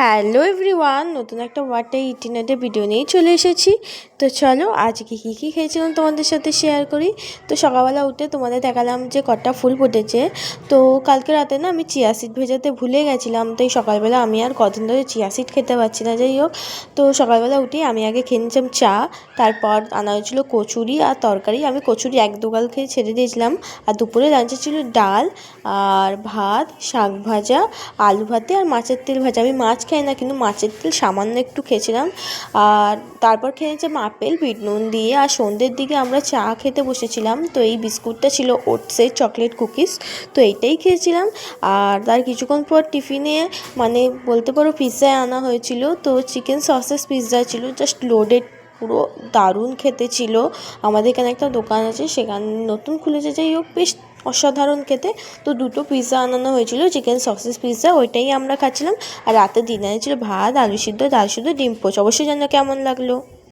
Hello everyone, নতুন একটা water ইটিনারের video নিয়েই চলে এসেছি। তো চলো আজকে কী খেয়েছিলাম তোমাদের সাথে শেয়ার করি। তো সকালবেলা উঠে তোমাদের দেখালাম যে কটা ফুল ফুটেছে। তো কালকে রাতে না আমি চিয়া সিড ভেজাতে ভুলে গেছিলাম, তো এই সকালবেলা আমি আর কদিন ধরে চিয়া সিড খেতে পারছি না। যাই হোক, তো সকালবেলা উঠেই আমি আগে খেয়ে নিয়েছিলাম চা, তারপর আনা হয়েছিল কচুরি আর তরকারি। আমি কচুরি এক দুগাল খেয়ে ছেড়ে দিয়েছিলাম। আর দুপুরে লাঞ্চে ছিল ডাল আর ভাত, শাক ভাজা, আলু ভাতে আর মাছের তেল ভাজা। আমি মাছ খাই না, কিন্তু মাছের তেল সামান্য একটু খেয়েছিলাম। আর তারপর খেয়েছিলাম আপেল বিট নুন দিয়ে। আর সন্ধ্যের দিকে আমরা চা খেতে বসেছিলাম। তো এই বিস্কুটটা ছিল ওটসের চকলেট কুকিজ, তো এইটাই খেয়েছিলাম। আর তার কিছুক্ষণ পর টিফিনে মানে বলতে পারো পিৎজা আনা হয়েছিল। তো চিকেন সসেস পিৎজা ছিল, জাস্ট লোডেড, পুরো দারুণ খেতে ছিল। আমাদের এখানে একটা দোকান আছে, সেখানে নতুন খুলেছে। যাই হোক, বেশ অসাধারণ খেতে। তো দুটো পিৎজা আনানো হয়েছিল, চিকেন সসেস পিৎজা, ওইটাই আমরা খাচ্ছিলাম। আর রাতে ডিনারে ছিল ভাত, আলু সিদ্ধ, ডাল সিদ্ধ, ডিম পোচ। অবশ্যই জানো কেমন লাগলো।